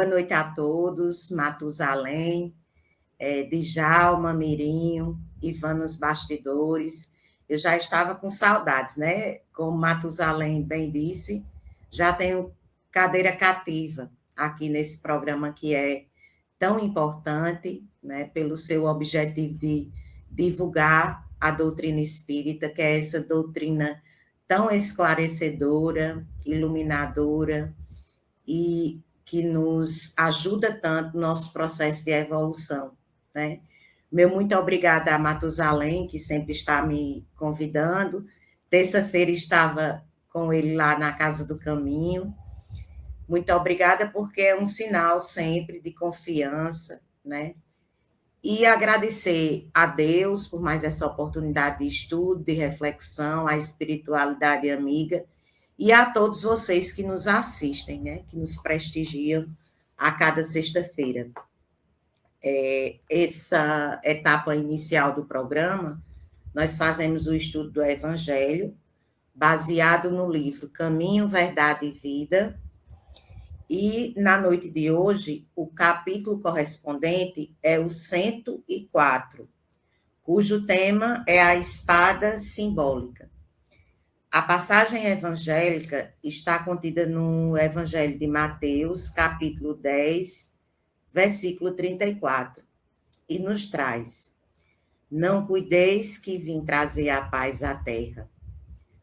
Boa noite a todos, Matusalém, Djalma, Mirinho, Ivan nos bastidores. Eu já estava com saudades, né? Como Matusalém bem disse, já tenho cadeira cativa aqui nesse programa que é tão importante, né? Pelo seu objetivo de divulgar a doutrina espírita, que é essa doutrina tão esclarecedora, iluminadora, e que nos ajuda tanto no nosso processo de evolução, né? Meu muito obrigada a Matusalém, que sempre está me convidando. Terça-feira estava com ele lá na Casa do Caminho. Muito obrigada, porque é um sinal sempre de confiança, né? E agradecer a Deus por mais essa oportunidade de estudo, de reflexão, a espiritualidade amiga, e a todos vocês que nos assistem, né, que nos prestigiam a cada sexta-feira. Essa etapa inicial do programa, nós fazemos o estudo do Evangelho, baseado no livro Caminho, Verdade e Vida, e na noite de hoje, o capítulo correspondente é o 104, cujo tema é a espada simbólica. A passagem evangélica está contida no Evangelho de Mateus, capítulo 10, versículo 34, e nos traz: Não cuideis que vim trazer a paz à terra.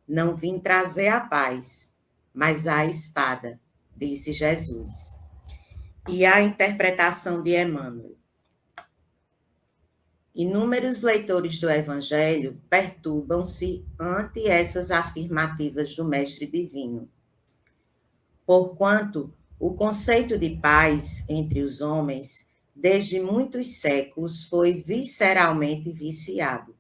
Não vim trazer a paz, mas a espada, disse Jesus. E a interpretação de Emmanuel. Inúmeros leitores do Evangelho perturbam-se ante essas afirmativas do Mestre Divino, porquanto o conceito de paz entre os homens, desde muitos séculos, foi visceralmente viciado.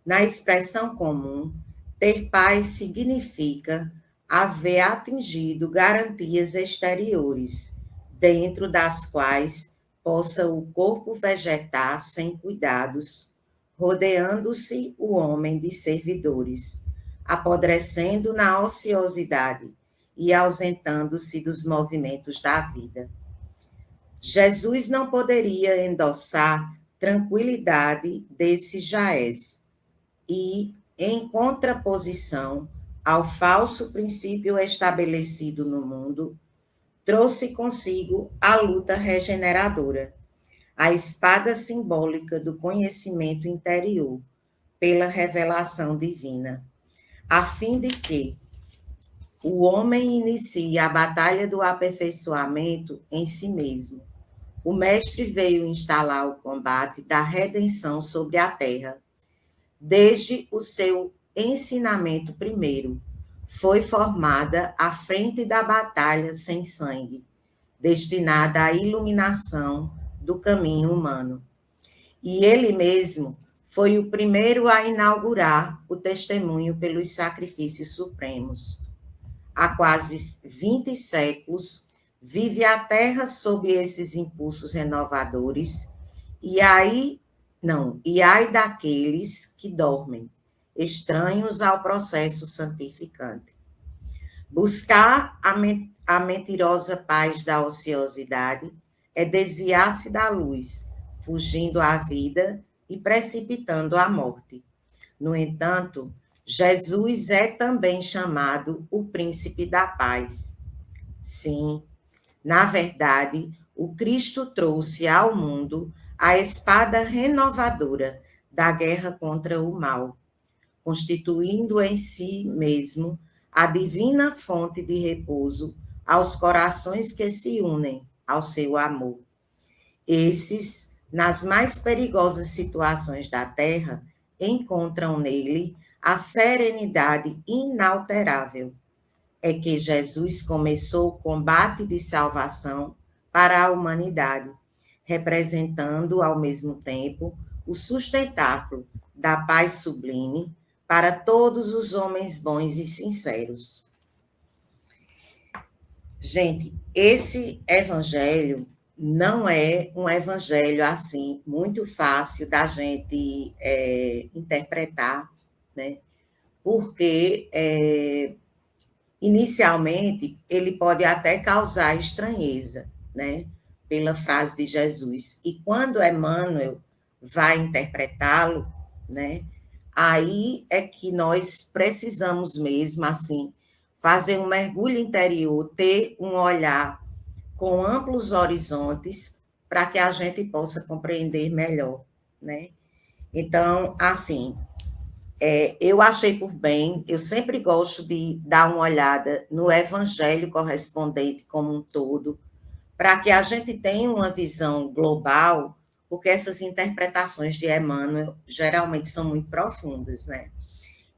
Na expressão comum, ter paz significa haver atingido garantias exteriores, dentro das quais possa o corpo vegetar sem cuidados, rodeando-se o homem de servidores, apodrecendo na ociosidade e ausentando-se dos movimentos da vida. Jesus não poderia endossar tranquilidade desse jaez e, em contraposição ao falso princípio estabelecido no mundo, trouxe consigo a luta regeneradora, a espada simbólica do conhecimento interior, pela revelação divina, a fim de que o homem inicie a batalha do aperfeiçoamento em si mesmo. O Mestre veio instalar o combate da redenção sobre a terra. Desde o seu ensinamento primeiro, foi formada a frente da batalha sem sangue, destinada à iluminação do caminho humano. E ele mesmo foi o primeiro a inaugurar o testemunho pelos sacrifícios supremos. Há quase 20 séculos, vive a Terra sob esses impulsos renovadores, e ai daqueles que dormem, estranhos ao processo santificante. Buscar a mentirosa paz da ociosidade é desviar-se da luz, fugindo à vida e precipitando a morte. No entanto, Jesus é também chamado o príncipe da paz. Sim, na verdade, o Cristo trouxe ao mundo a espada renovadora da guerra contra o mal, constituindo em si mesmo a divina fonte de repouso aos corações que se unem ao seu amor. Esses, nas mais perigosas situações da terra, encontram nele a serenidade inalterável. É que Jesus começou o combate de salvação para a humanidade, representando, ao mesmo tempo, o sustentáculo da paz sublime para todos os homens bons e sinceros. Gente, esse evangelho não é um evangelho assim muito fácil da gente interpretar, né? Porque inicialmente ele pode até causar estranheza, né, pela frase de Jesus. E quando Emmanuel vai interpretá-lo, né, aí é que nós precisamos mesmo, assim, fazer um mergulho interior, ter um olhar com amplos horizontes para que a gente possa compreender melhor, né? Então, assim, eu achei por bem, eu sempre gosto de dar uma olhada no evangelho correspondente como um todo, para que a gente tenha uma visão global, porque essas interpretações de Emmanuel geralmente são muito profundas, né?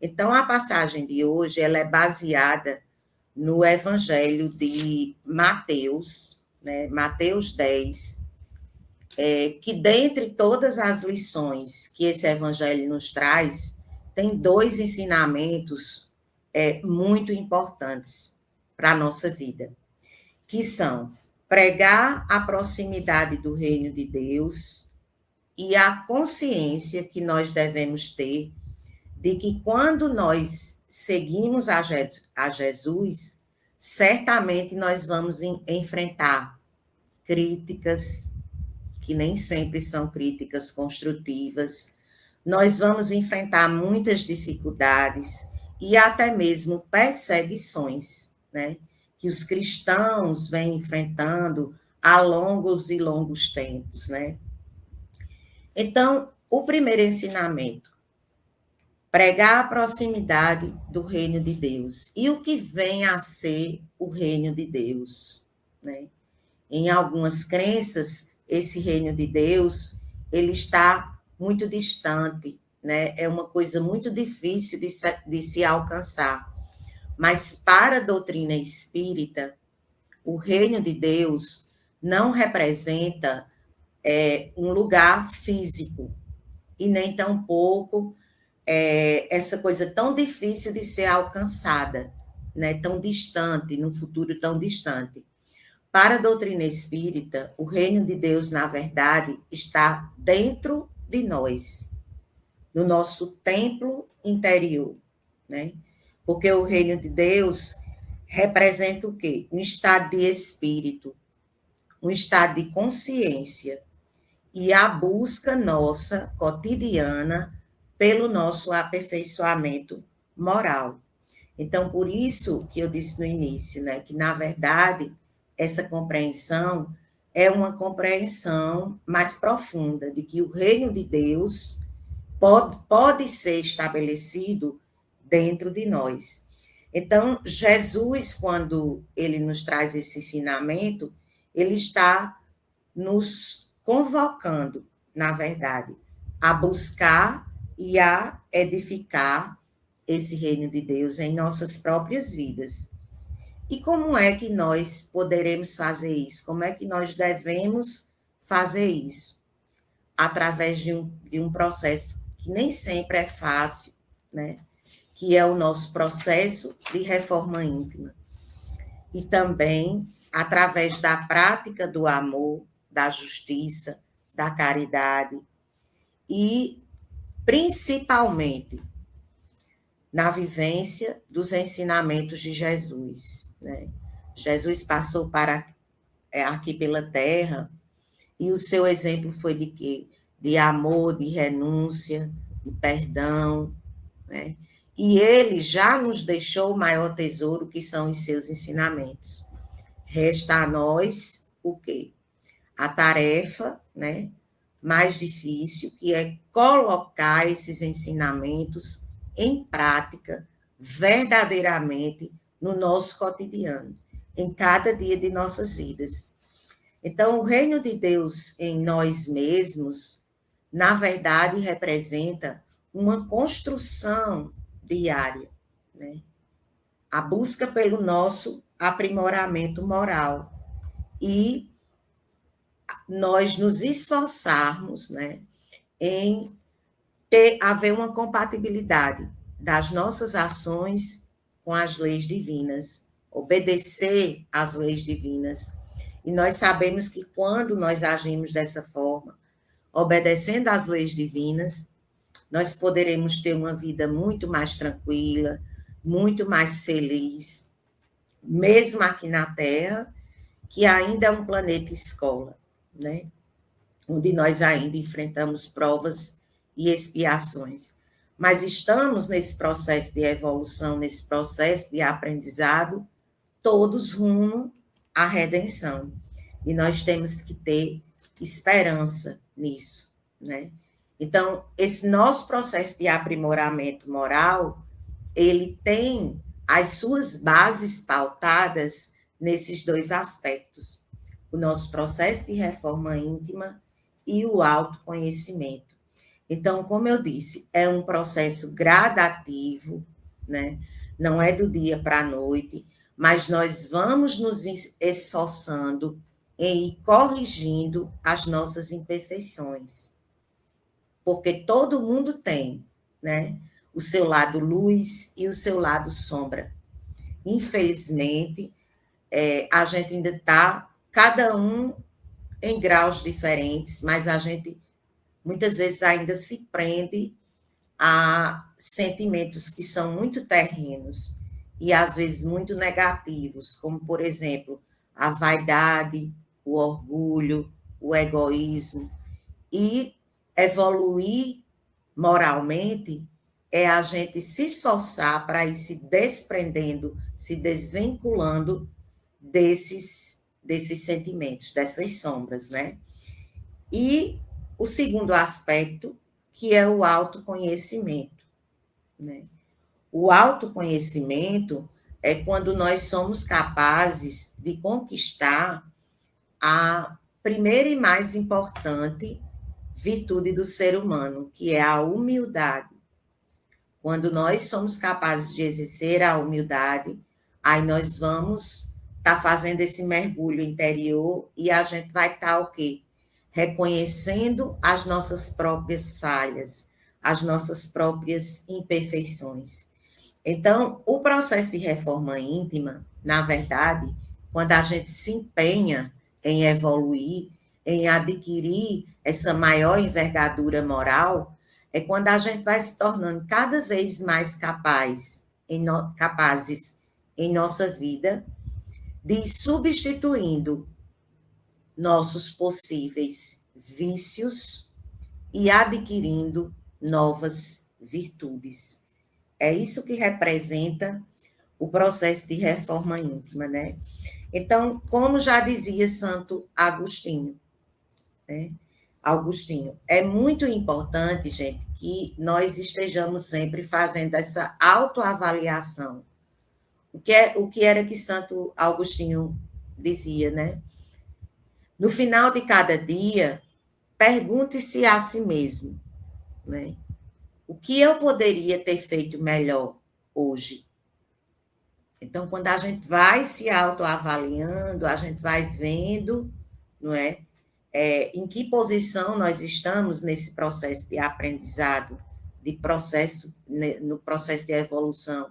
Então, a passagem de hoje, ela é baseada no evangelho de Mateus, né? Mateus 10, que dentre todas as lições que esse evangelho nos traz, tem dois ensinamentos muito importantes para a nossa vida, que são pregar a proximidade do reino de Deus e a consciência que nós devemos ter de que quando nós seguimos a Jesus, certamente nós vamos enfrentar críticas, que nem sempre são críticas construtivas, nós vamos enfrentar muitas dificuldades e até mesmo perseguições, né? Que os cristãos vêm enfrentando há longos e longos tempos, né? Então, o primeiro ensinamento, pregar a proximidade do reino de Deus. E o que vem a ser o reino de Deus, né? Em algumas crenças, esse reino de Deus, ele está muito distante, né? É uma coisa muito difícil de se alcançar. Mas para a doutrina espírita, o reino de Deus não representa um lugar físico, e nem tampouco essa coisa tão difícil de ser alcançada, né? Tão distante, num futuro tão distante. Para a doutrina espírita, o reino de Deus, na verdade, está dentro de nós, no nosso templo interior, né? Porque o reino de Deus representa o quê? Um estado de espírito, um estado de consciência e a busca nossa cotidiana pelo nosso aperfeiçoamento moral. Então, por isso que eu disse no início, né, que na verdade essa compreensão é uma compreensão mais profunda de que o reino de Deus pode ser estabelecido dentro de nós. Então, Jesus, quando ele nos traz esse ensinamento, ele está nos convocando, na verdade, a buscar e a edificar esse reino de Deus em nossas próprias vidas. E como é que nós poderemos fazer isso? Como é que nós devemos fazer isso? Através de um processo que nem sempre é fácil, né? Que é o nosso processo de reforma íntima. E também através da prática do amor, da justiça, da caridade e, principalmente, na vivência dos ensinamentos de Jesus, né? Jesus passou aqui pela Terra e o seu exemplo foi de quê? De amor, de renúncia, de perdão, né? E ele já nos deixou o maior tesouro, que são os seus ensinamentos. Resta a nós o quê? A tarefa, né, mais difícil, que é colocar esses ensinamentos em prática verdadeiramente no nosso cotidiano, em cada dia de nossas vidas. Então, o reino de Deus em nós mesmos, na verdade, representa uma construção diária, né? A busca pelo nosso aprimoramento moral e nós nos esforçarmos, né, em haver uma compatibilidade das nossas ações com as leis divinas, obedecer às leis divinas. E nós sabemos que quando nós agimos dessa forma, obedecendo às leis divinas, nós poderemos ter uma vida muito mais tranquila, muito mais feliz, mesmo aqui na Terra, que ainda é um planeta escola, né? Onde nós ainda enfrentamos provas e expiações. Mas estamos nesse processo de evolução, nesse processo de aprendizado, todos rumo à redenção. E nós temos que ter esperança nisso, né? Então, esse nosso processo de aprimoramento moral, ele tem as suas bases pautadas nesses dois aspectos: o nosso processo de reforma íntima e o autoconhecimento. Então, como eu disse, é um processo gradativo, né? Não é do dia para a noite, mas nós vamos nos esforçando em ir corrigindo as nossas imperfeições. Porque todo mundo tem, né? O seu lado luz e o seu lado sombra. Infelizmente, a gente ainda está, cada um em graus diferentes, mas a gente muitas vezes ainda se prende a sentimentos que são muito terrenos e às vezes muito negativos, como, por exemplo, a vaidade, o orgulho, o egoísmo. E evoluir moralmente é a gente se esforçar para ir se desprendendo, se desvinculando desses sentimentos, dessas sombras, né? E o segundo aspecto, que é o autoconhecimento, né? O autoconhecimento é quando nós somos capazes de conquistar a primeira e mais importante virtude do ser humano, que é a humildade. Quando nós somos capazes de exercer a humildade, aí nós vamos estar fazendo esse mergulho interior e a gente vai estar o quê? Reconhecendo as nossas próprias falhas, as nossas próprias imperfeições. Então, o processo de reforma íntima, na verdade, quando a gente se empenha em evoluir, em adquirir essa maior envergadura moral, é quando a gente vai se tornando cada vez mais capazes em nossa vida de ir substituindo nossos possíveis vícios e adquirindo novas virtudes. É isso que representa o processo de reforma íntima, né? Então, como já dizia Santo Agostinho, né? Augustinho, é muito importante, gente, que nós estejamos sempre fazendo essa autoavaliação. O que era que Santo Agostinho dizia, né? No final de cada dia, pergunte-se a si mesmo, né? O que eu poderia ter feito melhor hoje? Então, quando a gente vai se autoavaliando, a gente vai vendo, não é? Em que posição nós estamos nesse processo de aprendizado, no processo de evolução.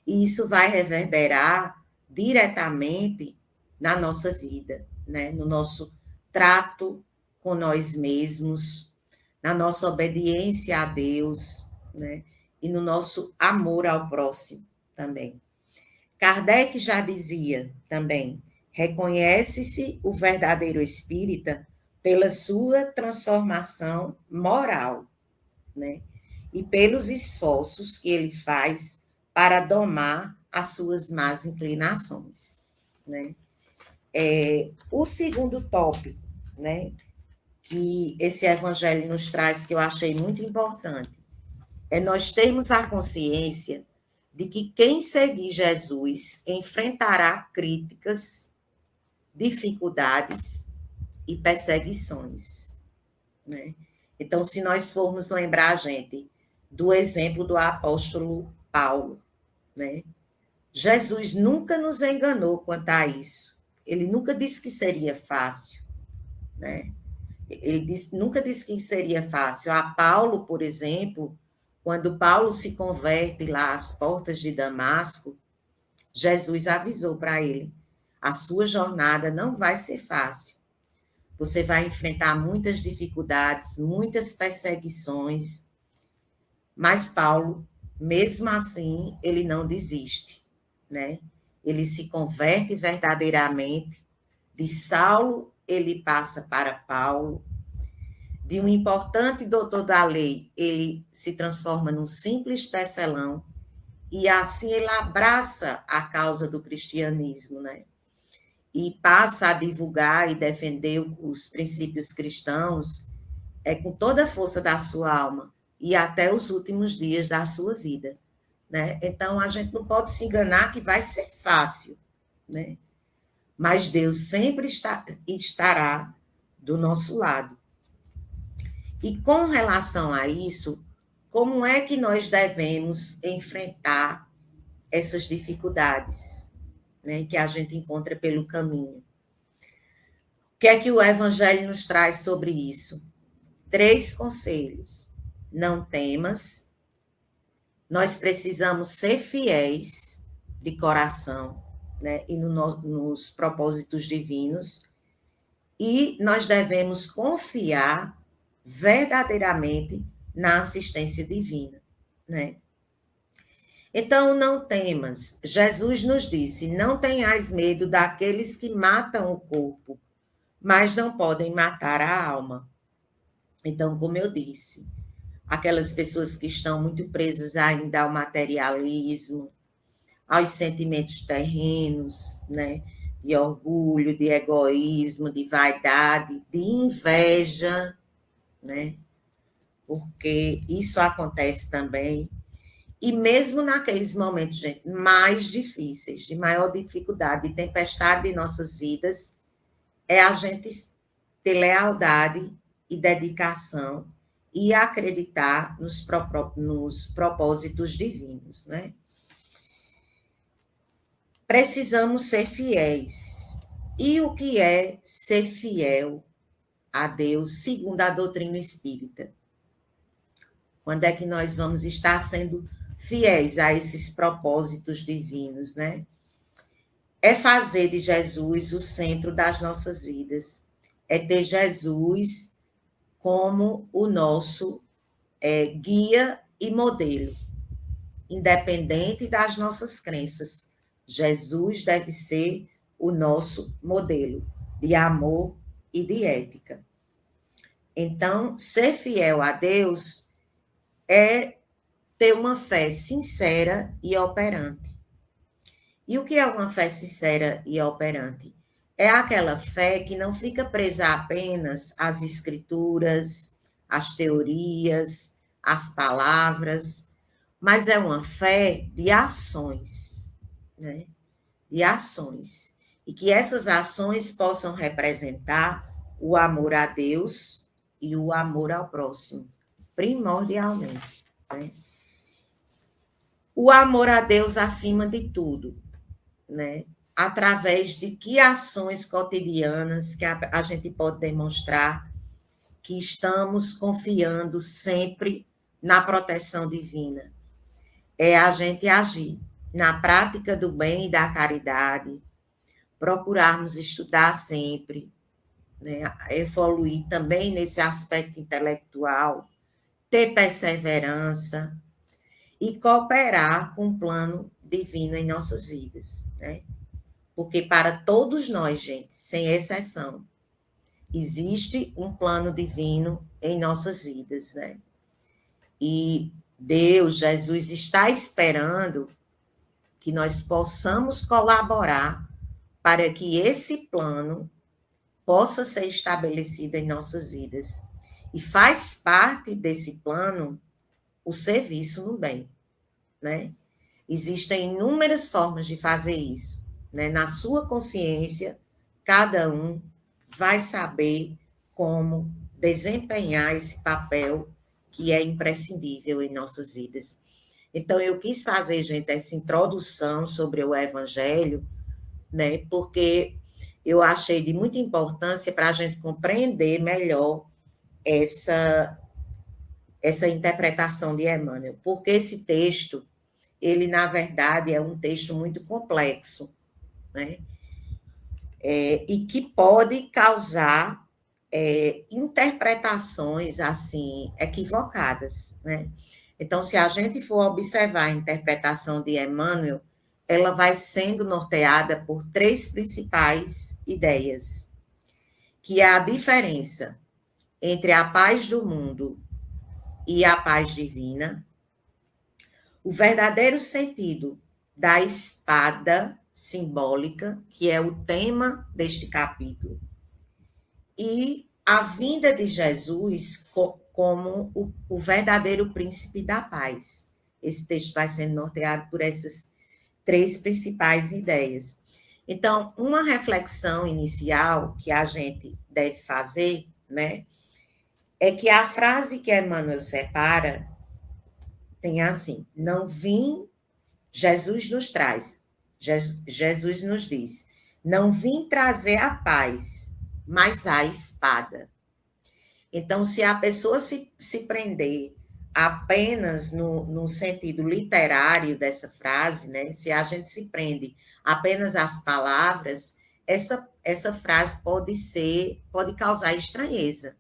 E isso vai reverberar diretamente na nossa vida, né? No nosso trato com nós mesmos, na nossa obediência a Deus, né? E no nosso amor ao próximo também. Kardec já dizia também: reconhece-se o verdadeiro espírita pela sua transformação moral, né? E pelos esforços que ele faz para domar as suas más inclinações, né? O segundo tópico, né, que esse evangelho nos traz, que eu achei muito importante, é nós termos a consciência de que quem seguir Jesus enfrentará críticas, dificuldades e perseguições, né? Então, se nós formos lembrar, gente, do exemplo do apóstolo Paulo, né? Jesus nunca nos enganou quanto a isso. Ele nunca disse que seria fácil, né? Nunca disse que seria fácil. A Paulo, por exemplo, quando Paulo se converte lá às portas de Damasco, Jesus avisou para ele: a sua jornada não vai ser fácil. Você vai enfrentar muitas dificuldades, muitas perseguições, mas Paulo, mesmo assim, ele não desiste, né? Ele se converte verdadeiramente, De Saulo, ele passa para Paulo. De um importante doutor da lei, ele se transforma num simples tecelão. E assim ele abraça a causa do cristianismo, né? E passa a divulgar e defender os princípios cristãos com toda a força da sua alma e até os últimos dias da sua vida, né? Então, a gente não pode se enganar que vai ser fácil, né? Mas Deus sempre estará do nosso lado. E com relação a isso, como é que nós devemos enfrentar essas dificuldades, né, que a gente encontra pelo caminho? O que é que o Evangelho nos traz sobre isso? 3 conselhos. Não temas. Nós precisamos ser fiéis de coração, né, e nos propósitos divinos. E nós devemos confiar verdadeiramente na assistência divina, né? Então, não temas. Jesus nos disse: não tenhais medo daqueles que matam o corpo, mas não podem matar a alma. Então, como eu disse, aquelas pessoas que estão muito presas ainda ao materialismo, aos sentimentos terrenos, né? De orgulho, de egoísmo, de vaidade, de inveja, né? Porque isso acontece também. E mesmo naqueles momentos, gente, mais difíceis, de maior dificuldade, de tempestade em nossas vidas, é a gente ter lealdade e dedicação e acreditar nos propósitos divinos, né? Precisamos ser fiéis. E o que é ser fiel a Deus, segundo a doutrina espírita? Quando é que nós vamos estar sendo fiéis a esses propósitos divinos, né? É fazer de Jesus o centro das nossas vidas. É ter Jesus como o nosso guia e modelo, independente das nossas crenças. Jesus deve ser o nosso modelo de amor e de ética. Então, ser fiel a Deus é ter uma fé sincera e operante. E o que é uma fé sincera e operante? É aquela fé que não fica presa apenas às escrituras, às teorias, às palavras, mas é uma fé de ações, né? De ações. E que essas ações possam representar o amor a Deus e o amor ao próximo, primordialmente, né? O amor a Deus acima de tudo, né? Através de que ações cotidianas que a gente pode demonstrar que estamos confiando sempre na proteção divina. É a gente agir na prática do bem e da caridade, procurarmos estudar sempre, né? Evoluir também nesse aspecto intelectual, ter perseverança e cooperar com o plano divino em nossas vidas, né? Porque para todos nós, gente, sem exceção, existe um plano divino em nossas vidas, né? E Deus, Jesus, está esperando que nós possamos colaborar para que esse plano possa ser estabelecido em nossas vidas. E faz parte desse plano o serviço no bem, né? Existem inúmeras formas de fazer isso, né? Na sua consciência, cada um vai saber como desempenhar esse papel que é imprescindível em nossas vidas. Então, eu quis fazer, gente, essa introdução sobre o Evangelho, né? Porque eu achei de muita importância para a gente compreender melhor essa interpretação de Emmanuel, porque esse texto, ele, na verdade, é um texto muito complexo, né? E que pode causar interpretações, assim, equivocadas, né? Então, se a gente for observar a interpretação de Emmanuel, ela vai sendo norteada por três principais ideias, que é a diferença entre a paz do mundo e a paz divina, o verdadeiro sentido da espada simbólica, que é o tema deste capítulo, e a vinda de Jesus como o verdadeiro príncipe da paz. Esse texto vai sendo norteado por essas três principais ideias. Então, uma reflexão inicial que a gente deve fazer, né, é que a frase que Emmanuel separa tem assim: não vim, Jesus nos traz, Jesus nos diz, não vim trazer a paz, mas a espada. Então, se a pessoa se prender apenas no sentido literário dessa frase, né? Se a gente se prende apenas às palavras, essa frase pode causar estranheza.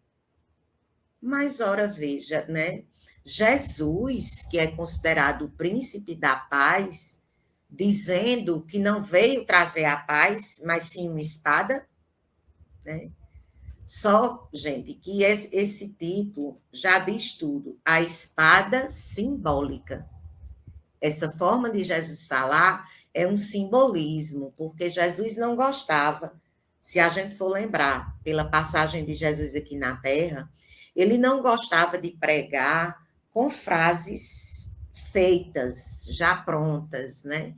Mas, ora, veja, né? Jesus, que é considerado o príncipe da paz, dizendo que não veio trazer a paz, mas sim uma espada, né? Só, gente, que esse título já diz tudo. A espada simbólica. Essa forma de Jesus falar é um simbolismo, porque Jesus não gostava, se a gente for lembrar, pela passagem de Jesus aqui na Terra, ele não gostava de pregar com frases feitas, já prontas, né?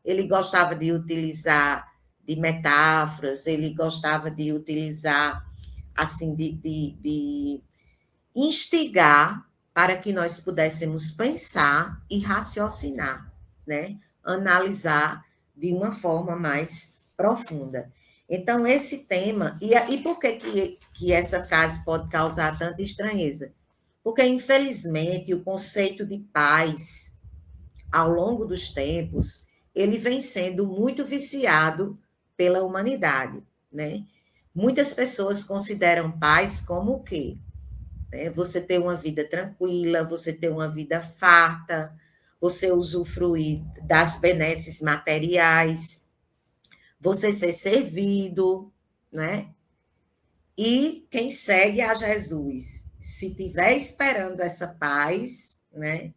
Ele gostava de utilizar de metáforas, ele gostava de utilizar assim, de instigar para que nós pudéssemos pensar e raciocinar, né? Analisar de uma forma mais profunda. Então, esse tema, e por que essa frase pode causar tanta estranheza? Porque, infelizmente, o conceito de paz, ao longo dos tempos, ele vem sendo muito viciado pela humanidade, né? Muitas pessoas consideram paz como o quê? Você ter uma vida tranquila, você ter uma vida farta, você usufruir das benesses materiais, você ser servido, né? E quem segue a Jesus, se tiver esperando essa paz, né?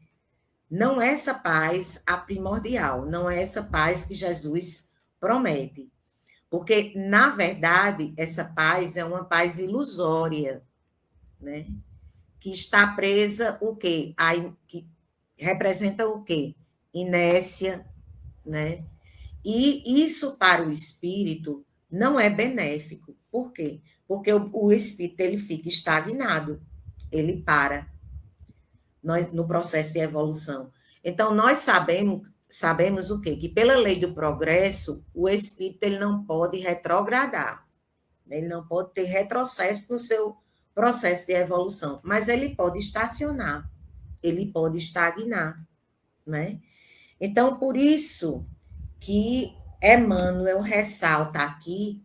Não é essa paz a primordial, não é essa paz que Jesus promete. Porque, na verdade, essa paz é uma paz ilusória, né? Que está presa o quê? Que representa o quê? Inércia, né? E isso para o espírito não é benéfico. Por quê? Porque o espírito ele fica estagnado, ele para no processo de evolução. Então, nós sabemos o quê? Que pela lei do progresso, o espírito ele não pode retrogradar, ele não pode ter retrocesso no seu processo de evolução, mas ele pode estacionar, ele pode estagnar, né? Então, por isso que Emmanuel ressalta aqui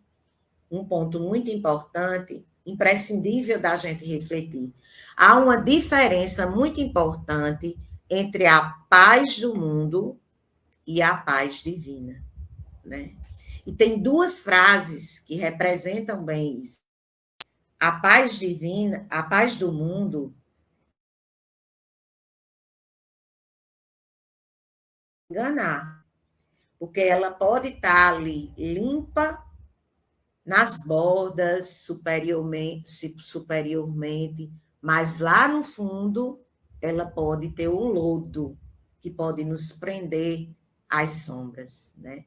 um ponto muito importante, imprescindível da gente refletir. Há uma diferença muito importante entre a paz do mundo e a paz divina, né? E tem duas frases que representam bem isso. A paz divina, a paz do mundo, enganar, porque ela pode estar ali limpa nas bordas, superiormente, mas lá no fundo ela pode ter um lodo que pode nos prender às sombras, né?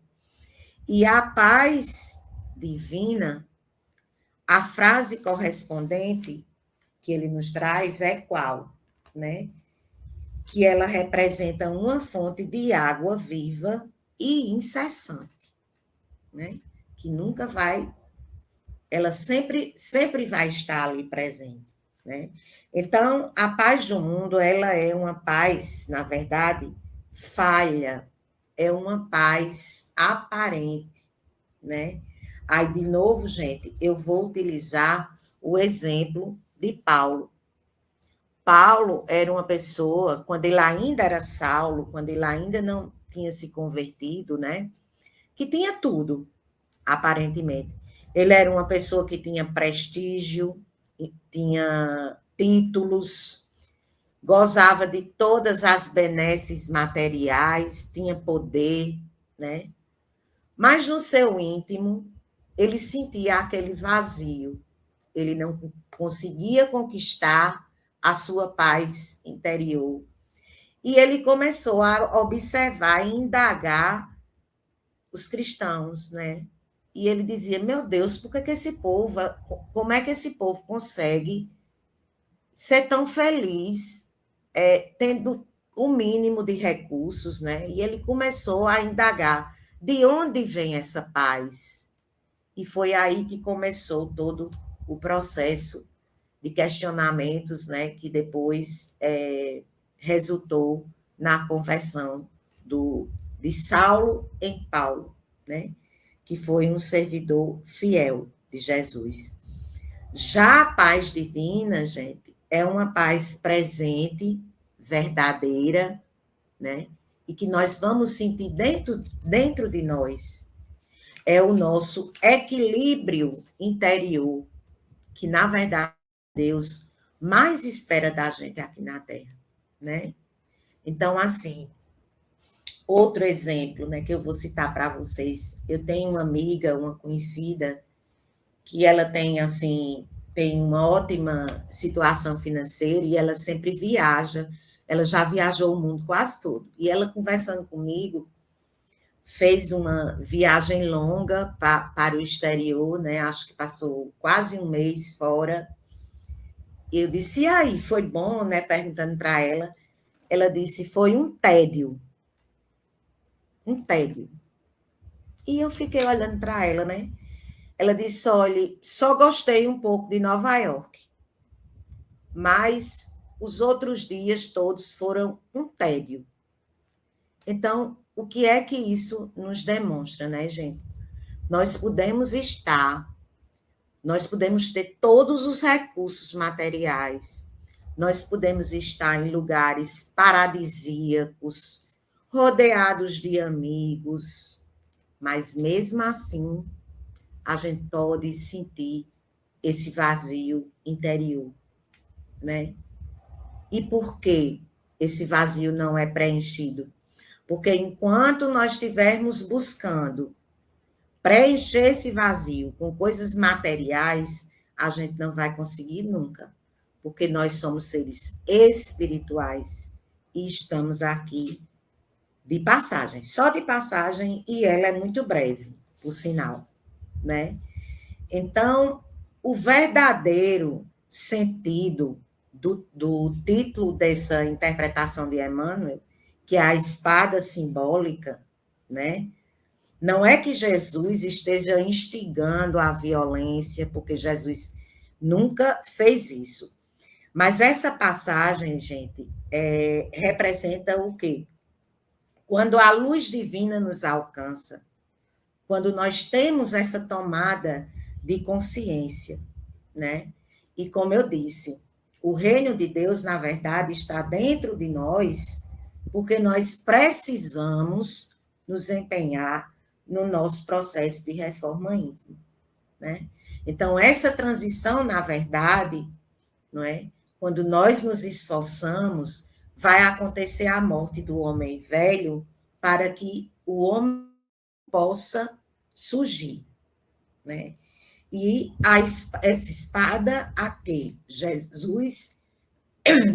E a paz divina, a frase correspondente que ele nos traz é qual, né? Que ela representa uma fonte de água viva e incessante, né? Que nunca vai, ela sempre vai estar ali presente, né? Então, a paz do mundo, ela é uma paz, na verdade, falha, é uma paz aparente, né? Aí, de novo, gente, eu vou utilizar o exemplo de Paulo. Paulo era uma pessoa, quando ele ainda era Saulo, quando ele ainda tinha se convertido, né? Que tinha tudo, aparentemente. Ele era uma pessoa que tinha prestígio, tinha títulos, gozava de todas as benesses materiais, tinha poder, né? Mas no seu íntimo, ele sentia aquele vazio. Ele não conseguia conquistar a sua paz interior. E ele começou a observar e indagar os cristãos, né? E ele dizia: meu Deus, por que esse povo, como é que esse povo consegue ser tão feliz, tendo o mínimo de recursos, né? E ele começou a indagar de onde vem essa paz. E foi aí que começou todo o processo de questionamentos, né? Que depois resultou na conversão de Saulo em Paulo, né? Que foi um servidor fiel de Jesus. Já a paz divina, gente, é uma paz presente, verdadeira, né? E que nós vamos sentir dentro de nós. É o nosso equilíbrio interior, que, na verdade, Deus mais espera da gente aqui na Terra, né? Então, assim, outro exemplo, né, que eu vou citar para vocês. Eu tenho uma amiga, uma conhecida, que ela tem, assim, tem uma ótima situação financeira e ela sempre viaja. Ela já viajou o mundo quase todo. E ela, conversando comigo, fez uma viagem longa para o exterior, né? Acho que passou quase um mês fora. E eu disse: e aí, foi bom, né? Perguntando para ela. Ela disse: foi um tédio. Um tédio. E eu fiquei olhando para ela, né? Ela disse: olha, só gostei um pouco de Nova York, mas os outros dias todos foram um tédio. Então, o que é que isso nos demonstra, né, gente? Nós podemos estar, nós podemos ter todos os recursos materiais, nós podemos estar em lugares paradisíacos, rodeados de amigos, mas mesmo assim, a gente pode sentir esse vazio interior, né? E por que esse vazio não é preenchido? Porque enquanto nós estivermos buscando preencher esse vazio com coisas materiais, a gente não vai conseguir nunca, porque nós somos seres espirituais e estamos aqui de passagem, só de passagem, e ela é muito breve, por sinal, né? Então, o verdadeiro sentido do título dessa interpretação de Emmanuel, que é a espada simbólica, né? Não é que Jesus esteja instigando a violência, porque Jesus nunca fez isso. Mas essa passagem, gente, representa o quê? Quando a luz divina nos alcança, quando nós temos essa tomada de consciência, né? E como eu disse, o reino de Deus, na verdade, está dentro de nós, porque nós precisamos nos empenhar no nosso processo de reforma íntima, né? Então, essa transição, na verdade, não é? Quando nós nos esforçamos, vai acontecer a morte do homem velho para que o homem possa surgir, né? E essa espada a que Jesus,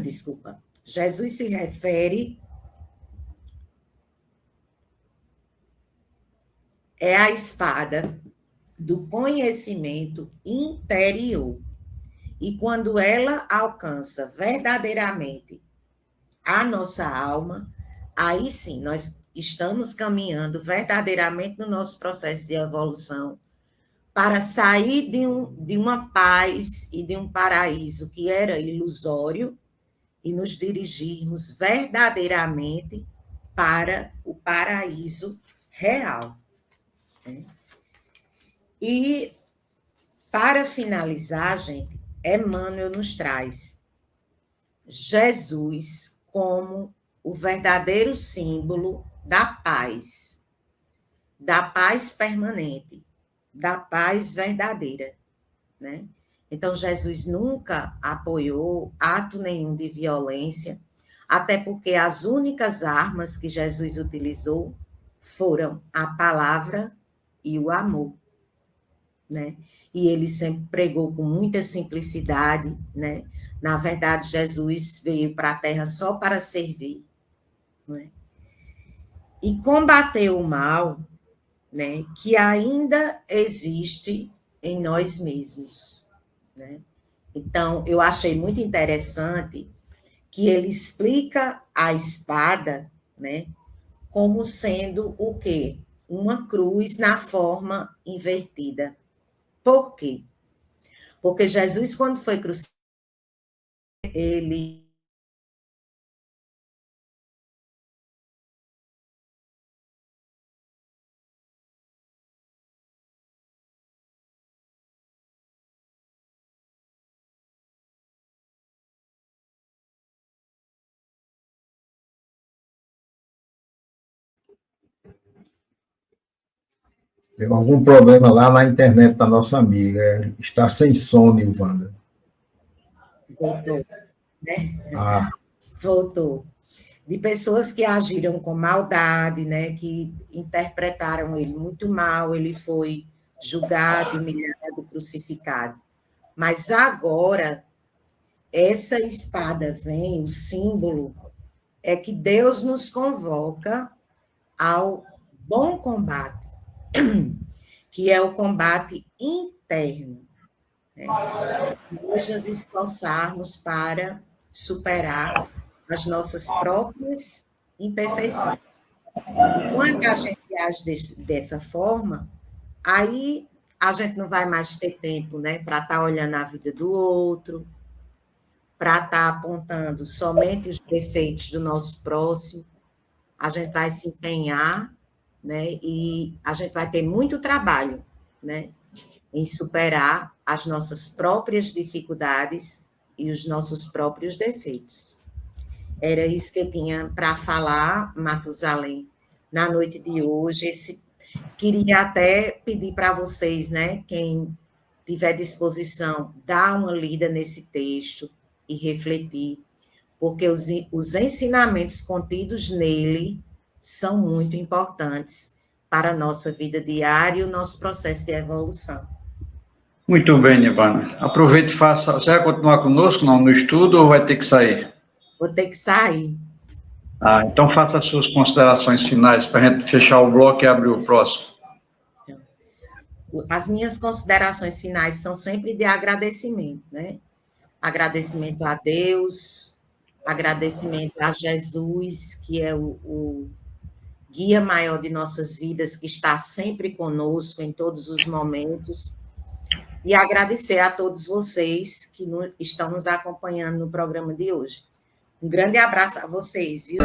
desculpa, Jesus se refere é a espada do conhecimento interior. E quando ela alcança verdadeiramente a nossa alma, aí sim nós estamos caminhando verdadeiramente no nosso processo de evolução para sair de uma paz e de um paraíso que era ilusório e nos dirigirmos verdadeiramente para o paraíso real, né? E, para finalizar, gente, Emmanuel nos traz Jesus como o verdadeiro símbolo da paz permanente, da paz verdadeira, né? Então, Jesus nunca apoiou ato nenhum de violência, até porque as únicas armas que Jesus utilizou foram a palavra e o amor, né? E ele sempre pregou com muita simplicidade, né? Na verdade, Jesus veio para a terra só para servir, né? E combater o mal, né? Que ainda existe em nós mesmos, né? Então, eu achei muito interessante que ele explica a espada, né, como sendo o quê? Uma cruz na forma invertida. Por quê? Porque Jesus, quando foi crucificado, ele Deu algum problema lá na internet da nossa amiga. Está sem som, Nilvanda. voltou, né? Ah, Voltou. De pessoas que agiram com maldade, né? Que interpretaram ele muito mal, ele foi julgado, humilhado, crucificado. Mas agora, essa espada vem, o símbolo é que Deus nos convoca ao bom combate, que é o combate interno, né? Nós nos esforçarmos para superar as nossas próprias imperfeições. E quando a gente age dessa forma, aí a gente não vai mais ter tempo, né, para estar olhando a vida do outro, para estar apontando somente os defeitos do nosso próximo. A gente vai se empenhar, né, e a gente vai ter muito trabalho, né, em superar as nossas próprias dificuldades e os nossos próprios defeitos. Era isso que eu tinha para falar, Matusalém, na noite de hoje. Queria até pedir para vocês, né, quem tiver disposição, dar uma lida nesse texto e refletir, porque os ensinamentos contidos nele são muito importantes para a nossa vida diária e o nosso processo de evolução. Muito bem, Nivana. Aproveite e faça. Você vai continuar conosco, não, no estudo, ou vai ter que sair? Vou ter que sair. Então faça as suas considerações finais para a gente fechar o bloco e abrir o próximo. As minhas considerações finais são sempre de agradecimento, né? Agradecimento a Deus, agradecimento a Jesus, que é o guia maior de nossas vidas, que está sempre conosco em todos os momentos, e agradecer a todos vocês que estão nos acompanhando no programa de hoje. Um grande abraço a vocês, viu?